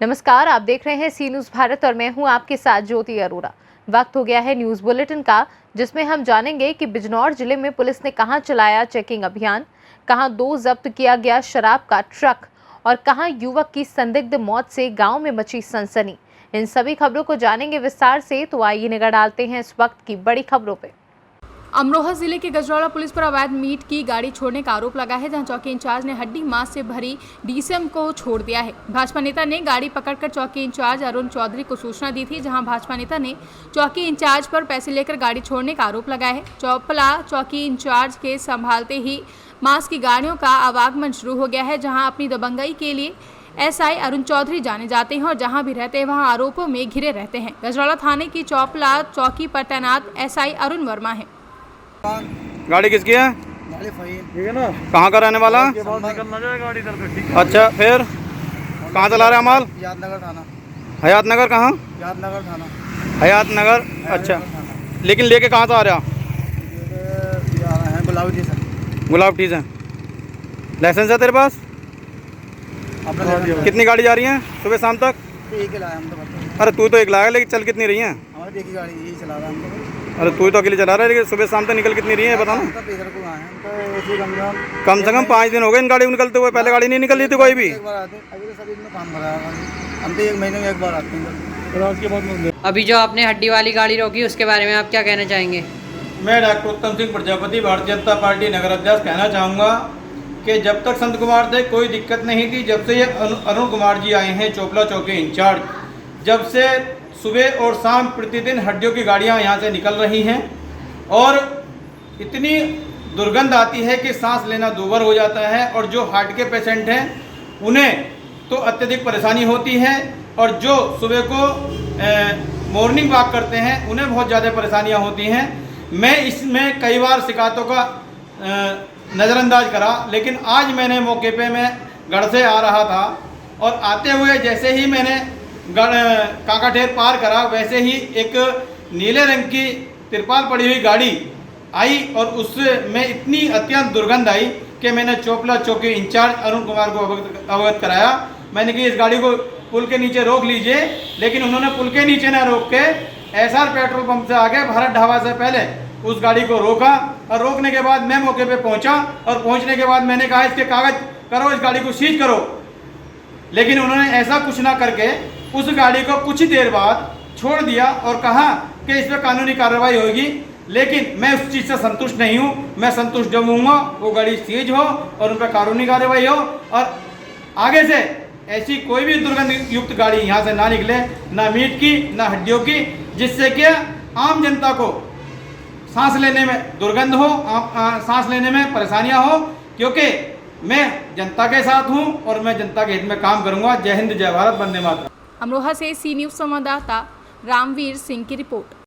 नमस्कार, आप देख रहे हैं सी न्यूज़ भारत और मैं हूं आपके साथ ज्योति अरोड़ा। वक्त हो गया है न्यूज़ बुलेटिन का, जिसमें हम जानेंगे कि बिजनौर जिले में पुलिस ने कहां चलाया चेकिंग अभियान, कहां 2 जब्त किया गया शराब का ट्रक और कहां युवक की संदिग्ध मौत से गांव में मची सनसनी। इन सभी खबरों को जानेंगे विस्तार से, तो आइए निगाह डालते हैं इस वक्त की बड़ी खबरों पे। अमरोहा जिले के गजरौला पुलिस पर अवैध मीट की गाड़ी छोड़ने का आरोप लगा है, जहां चौकी इंचार्ज ने हड्डी मांस से भरी डीसीएम को छोड़ दिया है। भाजपा नेता ने गाड़ी पकड़कर चौकी इंचार्ज अरुण चौधरी को सूचना दी थी, जहां भाजपा नेता ने चौकी इंचार्ज पर पैसे लेकर गाड़ी छोड़ने का आरोप लगाया है। चौपला चौकी इंचार्ज के संभालते ही मांस की गाड़ियों का आवागमन शुरू हो गया है, जहाँ अपनी दबंगई के लिए एसआई अरुण चौधरी जाने जाते हैं और जहां भी रहते हैं वहां आरोपों में घिरे रहते हैं। गजरौला थाने की चौपला चौकी पर तैनात एसआई अरुण वर्मा है। गाड़ी किसकी है? ठीक है ना। कहाँ का रहने वाला? निकलना जाए गाड़ी इधर पे। ठीक है। अच्छा, फिर कहाँ चला रहा है माल? यादनगर थाना। हयात नगर कहाँ? यादनगर थाना। हयात नगर। अच्छा, लेकिन लेके कहाँ से आ रहा? गुलाब जी सर। गुलाब टी से। लाइसेंस है तेरे पास? कितनी गाड़ी जा रही है सुबह शाम तक? एक ही लाया हम तो। अरे तू तो एक लाया, लेकिन चल कितनी रही है? हमारी एक ही गाड़ी यही चला रहा है हम तो। अरे तू तो अकेले चला रहा है, लेकिन सुबह शाम तक निकल कितनी रही है बता ना। कम से कम 5 दिन हो गए इन गाड़ी निकलते हुए, पहले गाड़ी नहीं निकल रही थी कोई भी। एक बार आते अभी तो सभी दिन काम भरा है। हम तो 1 महीने में एक बार आते हैं। अभी जो आपने हड्डी वाली गाड़ी रोकी उसके बारे में आप क्या कहना चाहेंगे? मैं डॉक्टर उत्तम सिंह प्रजापति भारतीय जनता पार्टी नगर अध्यक्ष कहना चाहूँगा कि जब तक संत कुमार थे कोई दिक्कत नहीं थी। जब से ये अरुण कुमार जी आए हैं चोपला चौकी इंचार्ज, जब से सुबह और शाम प्रतिदिन हड्डियों की गाड़ियाँ यहाँ से निकल रही हैं और इतनी दुर्गंध आती है कि सांस लेना दूभर हो जाता है। और जो हार्ट के पेशेंट हैं उन्हें तो अत्यधिक परेशानी होती है, और जो सुबह को मॉर्निंग वॉक करते हैं उन्हें बहुत ज़्यादा परेशानियाँ होती हैं। मैं इसमें कई बार शिकायतों का नज़रअंदाज करा, लेकिन आज मैंने मौके पे मैं गढ़ से आ रहा था और आते हुए जैसे ही मैंने काकाठेर पार करा, वैसे ही एक नीले रंग की तिरपाल पड़ी हुई गाड़ी आई और उसमें इतनी अत्यंत दुर्गंध आई कि मैंने चोपला चौकी इंचार्ज अरुण कुमार को अवगत कराया। मैंने कि इस गाड़ी को पुल के नीचे रोक लीजिए, लेकिन उन्होंने पुल के नीचे न रोक के एसआर पेट्रोल पंप से आगे भारत ढाबा से पहले उस गाड़ी को रोका। और रोकने के बाद मैं मौके पे पहुंचा और पहुंचने के बाद मैंने कहा इसके कागज करो, इस गाड़ी को सीज करो, लेकिन उन्होंने ऐसा कुछ ना करके उस गाड़ी को कुछ ही देर बाद छोड़ दिया और कहा कि इस पर कानूनी कार्रवाई होगी। लेकिन मैं उस चीज़ से संतुष्ट नहीं हूँ। मैं संतुष्ट जब हूँगा वो गाड़ी सीज हो और उन पर कानूनी कार्रवाई हो और आगे से ऐसी कोई भी दुर्गंध युक्त गाड़ी यहाँ से ना निकले, ना मीट की ना हड्डियों की, जिससे कि आम जनता को सांस लेने में दुर्गंध हो, सांस लेने में परेशानियाँ हो। क्योंकि मैं जनता के साथ हूँ और मैं जनता के हित में काम करूँगा। जय हिंद, जय भारत, वंदे मातरम। अमरोहा से सी न्यूज़ संवाददाता रामवीर सिंह की रिपोर्ट।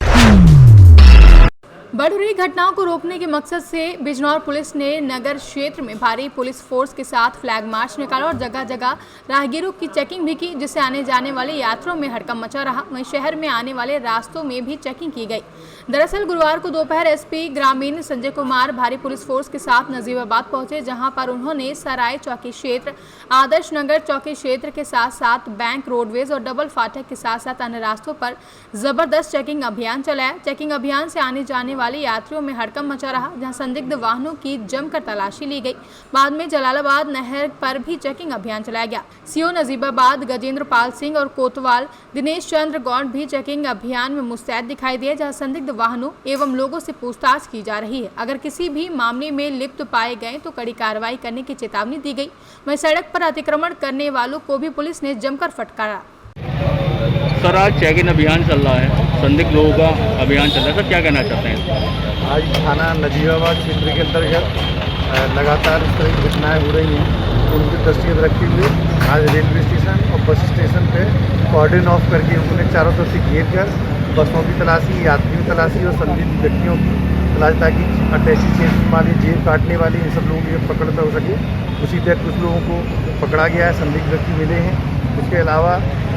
बढ़ रही घटनाओं को रोकने के मकसद से बिजनौर पुलिस ने नगर क्षेत्र में भारी पुलिस फोर्स के साथ फ्लैग मार्च निकाला और जगह जगह राहगीरों की चेकिंग भी की, जिससे आने जाने वाले यात्रियों में हड़कंप मचा रहा। वहीं शहर में आने वाले रास्तों में भी चेकिंग की गई। दरअसल गुरुवार को दोपहर एसपी ग्रामीण संजय कुमार भारी पुलिस फोर्स के साथ नजीबाबाद पहुंचे, जहां पर उन्होंने सराय चौकी क्षेत्र, आदर्श नगर चौकी क्षेत्र के साथ साथ बैंक, रोडवेज और डबल फाटक के साथ साथ अन्य रास्तों पर जबरदस्त चेकिंग अभियान चलाया। चेकिंग अभियान से आने जाने वाले यात्रियों में हड़कंप मचा रहा, जहां संदिग्ध वाहनों की जमकर तलाशी ली गई। बाद में जलालाबाद नहर पर भी चेकिंग अभियान चलाया गया। सीओ नजीबाबाद गजेंद्र पाल सिंह और कोतवाल दिनेश चंद्र गौड़ भी चेकिंग अभियान में मुस्तैद दिखाई दिए, जहां संदिग्ध वाहनों एवं लोगों से पूछताछ की जा रही है। अगर किसी भी मामले में लिप्त पाए गए तो कड़ी कार्रवाई करने की चेतावनी दी गई। वहीं सड़क पर अतिक्रमण करने वालों को भी पुलिस ने जमकर फटकारा। सर, आज चेकिंग अभियान चल रहा है, संदिग्ध लोगों का अभियान चल रहा है, सर क्या कहना चाहते हैं? आज थाना नजीबाबाद क्षेत्र के अंतर्गत लगातार इस तरह की घटनाएँ हो रही हैं, उनकी दृष्टि रखते हुए आज रेलवे स्टेशन और बस स्टेशन पे कॉर्डन ऑफ करके उन्हें चारों तरफ से घेर कर बसों की तलाशी, यात्रियों की तलाशी और संदिग्ध व्यक्तियों की तलाशी, ताकि अटैची चेन वाले, जेब काटने वाले इन सब लोगों की पकड़ हो सके। उसी तरह कुछ लोगों को पकड़ा गया है, संदिग्ध व्यक्ति मिले हैं। उसके अलावा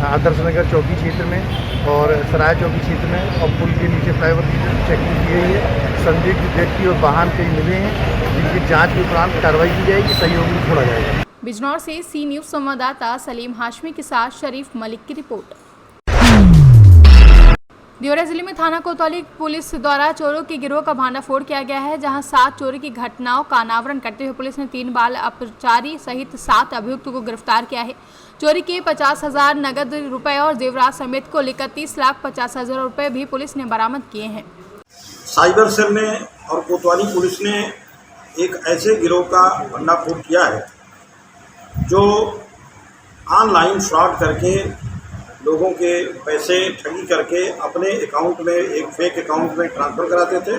आदर्श नगर चौकी क्षेत्र में और सराय चौकी क्षेत्र में और पुल के नीचे फ्लाईओवर की चेकिंग की गई है। संदिग्ध व्यक्ति और वाहन कई मिले हैं, जिनकी जाँच के उपरांत कार्रवाई की जाएगी, सही होगी छोड़ा जाएगा। बिजनौर से सी न्यूज संवाददाता सलीम हाशमी के साथ शरीफ मलिक की रिपोर्ट। देवरिया जिले में थाना कोतवाली पुलिस द्वारा चोरों के गिरोह का भांडाफोड़ किया गया है, जहां 7 चोरी की घटनाओं का अनावरण करते हुए पुलिस ने 3 बाल अपचारी सहित 7 अभियुक्तों को गिरफ्तार किया है। चोरी के 50,000 नगद रुपए और जेवरात समेत कुल 31,50,000 रुपए भी पुलिस ने बरामद किए हैं। साइबर सेल ने और कोतवाली पुलिस ने एक ऐसे गिरोह का भंडाफोड़ किया है जो ऑनलाइन फ्रॉड करके लोगों के पैसे ठगी करके अपने अकाउंट में एक फेक अकाउंट में ट्रांसफ़र कराते थे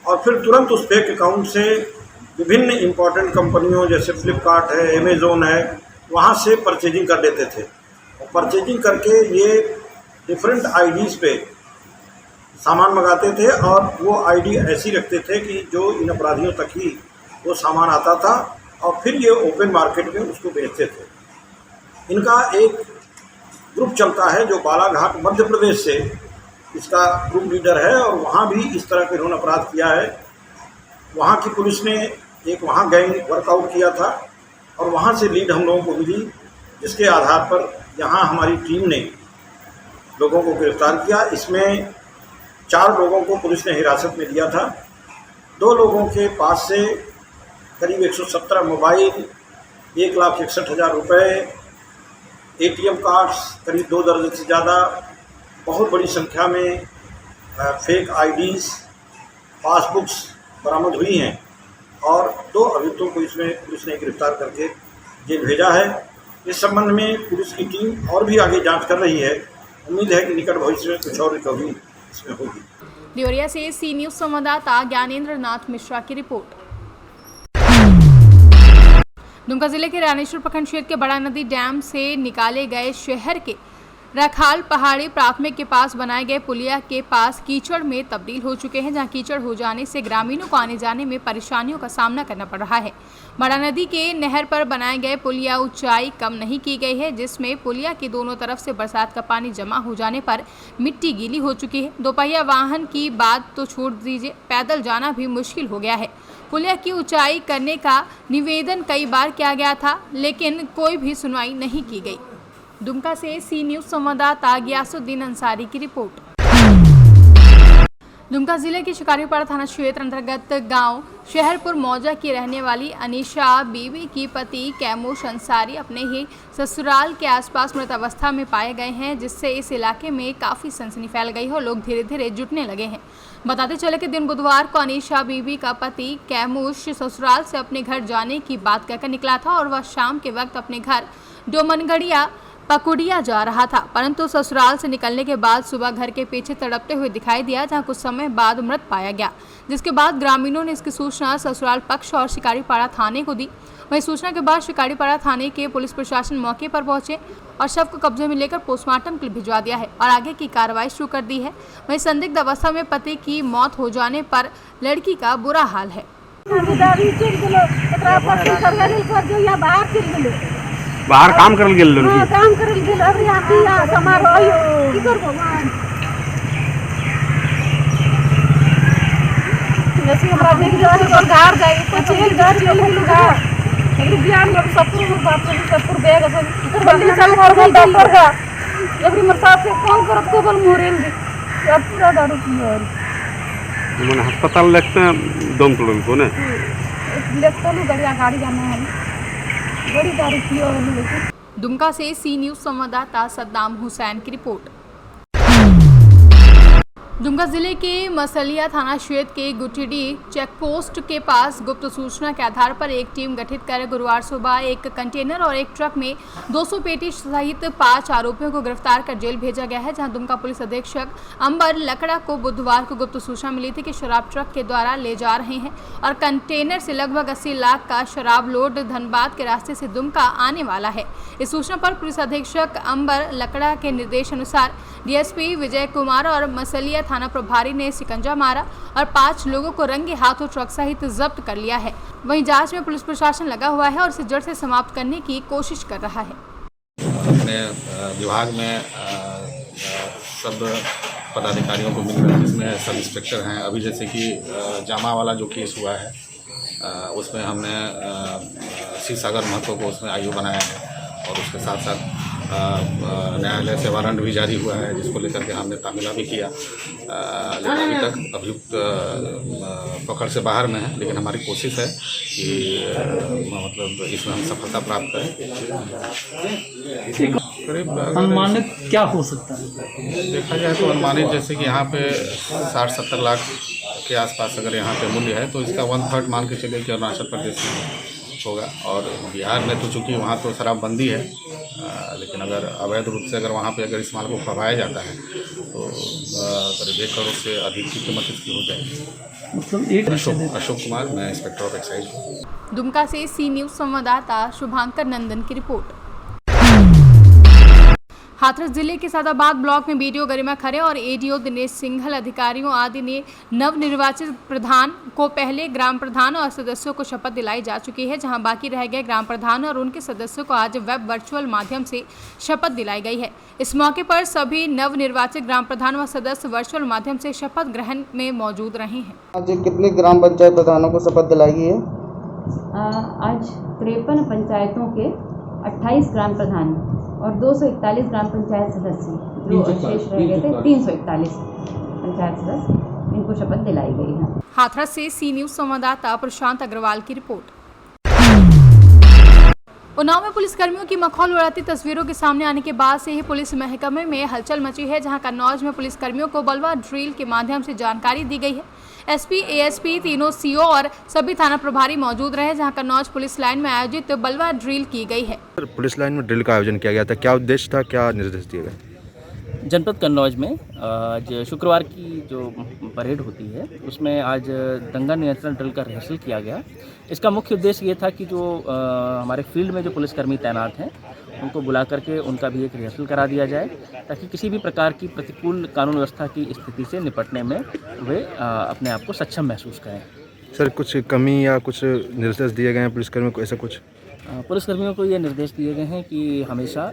और फिर तुरंत उस फेक अकाउंट से विभिन्न इम्पोर्टेंट कंपनियों जैसे फ्लिपकार्ट है, अमेज़ोन है, वहाँ से परचेजिंग कर लेते थे। और परचेजिंग करके ये डिफरेंट आईडीज़ पे सामान मंगाते थे और वो आईडी ऐसी रखते थे कि जो इन अपराधियों तक ही वो सामान आता था और फिर ये ओपन मार्केट में उसको बेचते थे। इनका एक ग्रुप चलता है जो बालाघाट मध्य प्रदेश से इसका ग्रुप लीडर है और वहाँ भी इस तरह के इन्होंने अपराध किया है। वहाँ की पुलिस ने एक वहाँ गैंग वर्कआउट किया था और वहाँ से लीड हम लोगों को मिली, जिसके आधार पर यहाँ हमारी टीम ने लोगों को गिरफ्तार किया। इसमें 4 लोगों को पुलिस ने हिरासत में लिया था। 2 लोगों के पास से करीब 117 मोबाइल, 1,61,000 रुपये, ATM कार्ड्स करीब 2 दर्जन से ज़्यादा, बहुत बड़ी संख्या में फेक आईडीज़, पासबुक्स बरामद हुई हैं और 2 अभियुक्तों को इसमें पुलिस ने गिरफ्तार करके जेल भेजा है। इस संबंध में पुलिस की टीम और भी आगे जांच कर रही है। उम्मीद है कि निकट भविष्य में कुछ और रिकवरी इसमें होगी। देवरिया से सी न्यूज संवाददाता ज्ञानेंद्र नाथ मिश्रा की रिपोर्ट। दुमका जिले के रानीश्वर प्रखंड क्षेत्र के बड़ा नदी डैम से निकाले गए शहर के रखाल पहाड़ी प्राथमिक के पास बनाए गए पुलिया के पास कीचड़ में तब्दील हो चुके हैं, जहां कीचड़ हो जाने से ग्रामीणों को आने जाने में परेशानियों का सामना करना पड़ रहा है। बड़ा नदी के नहर पर बनाए गए पुलिया ऊंचाई कम नहीं की गई है, जिसमें पुलिया की दोनों तरफ से बरसात का पानी जमा हो जाने पर मिट्टी गीली हो चुकी है। दोपहिया वाहन की बात तो छोड़ दीजिए, पैदल जाना भी मुश्किल हो गया है। पुलिया की ऊंचाई करने का निवेदन कई बार किया गया था, लेकिन कोई भी सुनवाई नहीं की गई। दुमका से सी न्यूज संवाददाता गियासुद्दीन अंसारी की रिपोर्ट। दुमका जिले के शिकारीपाड़ा थाना क्षेत्र अंतर्गत गांव शहरपुर मौजा की रहने वाली अनीशा बीवी की पति कैमोश अंसारी अपने ही ससुराल के आसपास मृत अवस्था में पाए गए हैं, जिससे इस इलाके में काफ़ी सनसनी फैल गई है और लोग धीरे धीरे जुटने लगे हैं। बताते चले कि दिन बुधवार को अनीशा बीवी का पति कैमोश ससुराल से अपने घर जाने की बात कहकर निकला था और वह शाम के वक्त अपने घर डोमनगढ़िया पकुड़िया जा रहा था, परंतु ससुराल से निकलने के बाद सुबह घर के पीछे तड़पते हुए दिखाई दिया, जहां कुछ समय बाद मृत पाया गया। जिसके बाद ग्रामीणों ने इसकी सूचना ससुराल पक्ष और शिकारीपाड़ा थाने को दी। वहीं सूचना के बाद शिकारीपाड़ा थाने के पुलिस प्रशासन मौके पर पहुंचे और शव को कब्जे में लेकर पोस्टमार्टम के लिए भिजवा दिया है और आगे की कार्रवाई शुरू कर दी है। वहीं संदिग्ध अवस्था में पति की मौत हो जाने पर लड़की का बुरा हाल है। बाहर काम करल गेल लोग काम करल गेल अभी आती समारोह की करबो नसी हमरा देख जो है और घर जाए तो चल घर चल लगा एक बियान में सपुर बाप से सपुर बैग है इधर बंदी चल और डॉक्टर का एवरी मरसा से कौन करत को बल मोरेल दी अब पूरा दारू पियो मन अस्पताल लगते दम तोड़ल को ने लेतो लो गाड़ी जाना है बड़ी दारू पियो है। दुमका से सी न्यूज संवाददाता सद्दाम हुसैन की रिपोर्ट। दुमका जिले के मसलिया थाना क्षेत्र के गुटिडी चेकपोस्ट के पास गुप्त सूचना के आधार पर एक टीम गठित कर गुरुवार सुबह एक कंटेनर और एक ट्रक में 200 पेटी सहित 5 आरोपियों को गिरफ्तार कर जेल भेजा गया है, जहां दुमका पुलिस अधीक्षक अंबर लकड़ा को बुधवार को गुप्त सूचना मिली थी कि शराब ट्रक के द्वारा ले जा रहे हैं और कंटेनर से लगभग 80 लाख का शराब लोड धनबाद के रास्ते से दुमका आने वाला है। इस सूचना पर पुलिस अधीक्षक अंबर लकड़ा के निर्देश अनुसार डीएसपी विजय कुमार और मसलिया थाना प्रभारी ने शिकंजा मारा और 5 लोगों को रंगे हाथों ट्रक सहित जब्त कर लिया है। वहीं जांच में पुलिस प्रशासन लगा हुआ है और इसे जड़ से समाप्त करने की कोशिश कर रहा है। अपने विभाग में सब पदाधिकारियों को मिल रहा है, जिसमें सब इंस्पेक्टर हैं। अभी जैसे कि जामा वाला जो केस हुआ है उसमें हमने शिव सागर महतो को उसमें आयु बनाया है और उसके साथ साथ न्यायालय से वारंट भी जारी हुआ है, जिसको लेकर के हमने तामीला भी किया। लेकिन अभी तक अभियुक्त पकड़ से बाहर में है, लेकिन हमारी कोशिश है कि मतलब इसमें हम सफलता प्राप्त करें। करीब अनुमानित क्या हो सकता है? देखा जाए तो अनुमानित जैसे कि यहाँ पे 60-70 लाख के आसपास अगर यहाँ पे मूल्य है, तो इसका 1/3 मान के चलिए कि अरुणाचल प्रदेश में होगा। और बिहार में तो चूँकि वहाँ तो शराबबंदी है, लेकिन अगर अवैध रूप से अगर वहाँ पे अगर इस माल को फवाया जाता है तो करीब 1 करोड़ से अधिक की कीमत इसकी हो जाएगी। मतलब अशोक कुमार, मैं इंस्पेक्टर ऑफ एक्साइज हूँ। दुमका से सी न्यूज संवाददाता शुभांकर नंदन की रिपोर्ट। हाथरस जिले के सादाबाद ब्लॉक में बीडीओ गरिमा खरे और एडीओ दिनेश सिंघल अधिकारियों आदि ने नवनिर्वाचित प्रधान को पहले ग्राम प्रधान और सदस्यों को शपथ दिलाई जा चुकी है, जहां बाकी रह गए ग्राम प्रधान और उनके सदस्यों को आज वेब वर्चुअल माध्यम से शपथ दिलाई गई है। इस मौके पर सभी नवनिर्वाचित ग्राम प्रधान व सदस्य वर्चुअल माध्यम से शपथ ग्रहण में मौजूद रहे हैं। आज कितने ग्राम पंचायत प्रधानों को शपथ दिलाई गई है? आज 53 पंचायतों के 28 ग्राम प्रधान और 241 ग्राम पंचायत सदस्य जो शेष रह गए थे, 341 पंचायत सदस्य, इनको शपथ दिलाई गई है। हाथरस से सी न्यूज संवाददाता प्रशांत अग्रवाल की रिपोर्ट। उन्नाव में पुलिसकर्मियों की मखौल उड़ाती तस्वीरों के सामने आने के बाद से ही पुलिस महकमे में हलचल मची है, जहां कन्नौज में पुलिसकर्मियों को बलवा ड्रिल के माध्यम से जानकारी दी गई है। एसपी, एएसपी, तीनों सीओ और सभी थाना प्रभारी मौजूद रहे, जहां कन्नौज पुलिस लाइन में आयोजित बलवा ड्रिल की गई है। पुलिस लाइन में ड्रिल का आयोजन किया गया था, क्या उद्देश्य था, क्या निर्देश दिए गए? जनपद कन्नौज में आज शुक्रवार की जो परेड होती है उसमें आज दंगा नियंत्रण ड्रिल का रिहर्सल किया गया। इसका मुख्य उद्देश्य ये था कि जो हमारे फील्ड में जो पुलिसकर्मी तैनात हैं उनको बुला करके उनका भी एक रिहर्सल करा दिया जाए, ताकि किसी भी प्रकार की प्रतिकूल कानून व्यवस्था की स्थिति से निपटने में वे अपने आप को सक्षम महसूस करें। सर, कुछ कमी या कुछ निर्देश दिए गए हैं पुलिसकर्मियों को, ऐसा कुछ? पुलिसकर्मियों को ये निर्देश दिए गए हैं कि हमेशा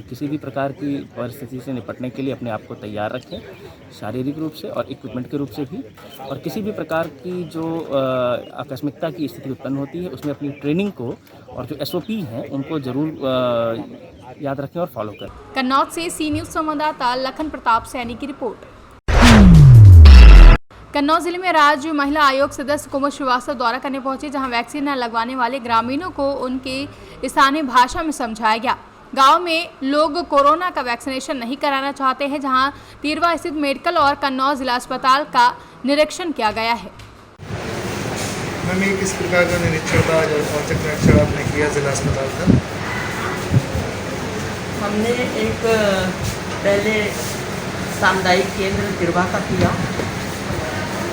किसी भी प्रकार की परिस्थिति से निपटने के लिए अपने आप को तैयार रखें, शारीरिक रूप से और इक्विपमेंट के रूप से भी। और किसी भी प्रकार की जो आकस्मिकता की स्थिति उत्पन्न होती है उसमें अपनी ट्रेनिंग को और जो SOP हैं उनको जरूर याद रखें और फॉलो करें। कन्नौज से सी न्यूज संवाददाता लखन प्रताप सैनी की रिपोर्ट। कन्नौज जिले में राज्य महिला आयोग सदस्य कुमार श्रीवास्तव दौरा करने पहुंचे, जहां वैक्सीन न लगवाने वाले ग्रामीणों को उनके स्थानीय भाषा में समझाया गया। गांव में लोग कोरोना का वैक्सीनेशन नहीं कराना चाहते हैं, जहां तीरवा स्थित मेडिकल और कन्नौज जिला अस्पताल का निरीक्षण किया गया है। किस प्रकार का निरीक्षण था, औचक निरीक्षण आपने किया जिला अस्पताल का? हमने एक पहले सामुदायिक केंद्र तिरवा का किया,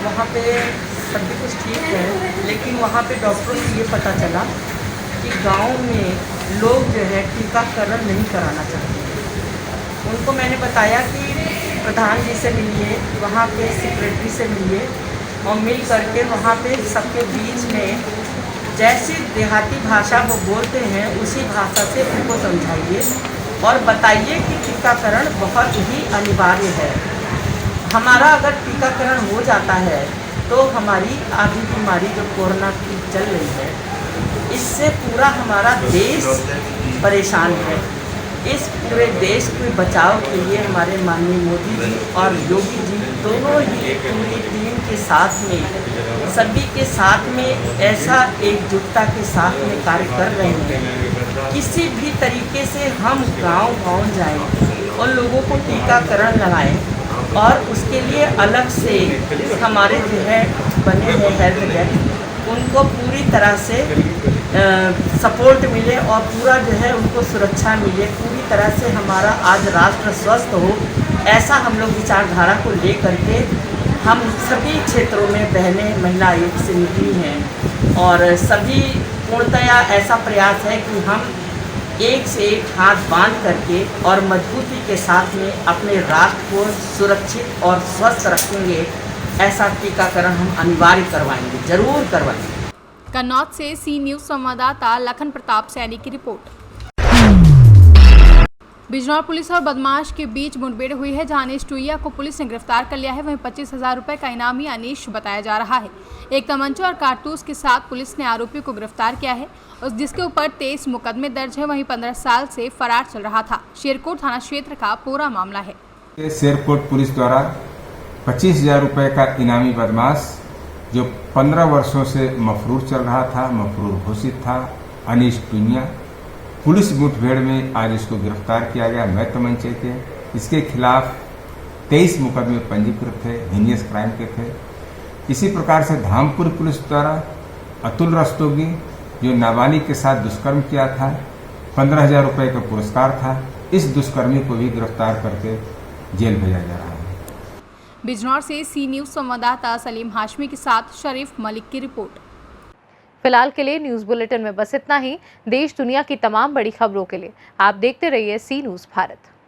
वहाँ पे सभी कुछ ठीक है, लेकिन वहाँ पे डॉक्टरों से ये पता चला कि गांव में लोग जो है टीकाकरण नहीं कराना चाहते। उनको मैंने बताया कि प्रधान जी से मिलिए, वहाँ पे सेक्रेटरी से मिलिए और मिल करके वहाँ पे सबके बीच में जैसी देहाती भाषा वो बोलते हैं उसी भाषा से उनको समझाइए और बताइए कि टीकाकरण बहुत ही अनिवार्य है। हमारा अगर टीकाकरण हो जाता है तो हमारी आधी बीमारी जो कोरोना की चल रही है, इससे पूरा हमारा देश परेशान है। इस पूरे देश के बचाव के लिए हमारे माननीय मोदी जी और योगी जी दोनों ही पूरी टीम के साथ में, सभी के साथ में ऐसा एकजुटता के साथ में कार्य कर रहे हैं। किसी भी तरीके से हम गांव जाएं और लोगों को टीकाकरण लगाएं और उसके लिए अलग से हमारे जो है बने हैं हेल्थ डेस्क, उनको पूरी तरह से सपोर्ट मिले और पूरा जो है उनको सुरक्षा मिले, पूरी तरह से हमारा आज राष्ट्र स्वस्थ हो, ऐसा हम लोग विचारधारा को ले करके हम सभी क्षेत्रों में बहनें महिला आयोग से निकली हैं और सभी पूर्णतया ऐसा प्रयास है कि हम एक से एक हाथ बांध करके और मजबूती के साथ में अपने राष्ट्र को सुरक्षित और स्वस्थ रखेंगे। ऐसा टीकाकरण हम अनिवार्य करवाएंगे, जरूर करवाएंगे। कन्नौज से सी न्यूज संवाददाता लखन प्रताप सैनी की रिपोर्ट। बिजनौर पुलिस और बदमाश के बीच मुठभेड़ हुई है, जहां अनीश टुइया को पुलिस ने गिरफ्तार कर लिया है। वहीं 25,000 रुपए का इनामी अनीश बताया जा रहा है। एक तमंचा और कारतूस के साथ पुलिस ने आरोपी को गिरफ्तार किया है, और जिसके ऊपर 23 मुकदमे दर्ज है। वहीं 15 साल से फरार चल रहा था। शेरकोट थाना क्षेत्र का पूरा मामला है। शेरकोट पुलिस द्वारा 25,000 रुपये का इनामी बदमाश जो 15 वर्षों से मफरूर चल रहा था, मफरूर घोषित था, अनीश टुइया, पुलिस मुठभेड़ में आज इसको गिरफ्तार किया गया। मैं तमंचे के इसके खिलाफ 23 मुकदमे पंजीकृत थे, हीनियस क्राइम के थे। इसी प्रकार से धामपुर पुलिस द्वारा अतुल रस्तोगी जो नाबालिग के साथ दुष्कर्म किया था, 15,000 रुपये का पुरस्कार था, इस दुष्कर्मी को भी गिरफ्तार करके जेल भेजा जा रहा है। बिजनौर से सी न्यूज संवाददाता सलीम हाशमी के साथ शरीफ मलिक की रिपोर्ट। फिलहाल के लिए न्यूज़ बुलेटिन में बस इतना ही। देश दुनिया की तमाम बड़ी खबरों के लिए आप देखते रहिए सी न्यूज़ भारत।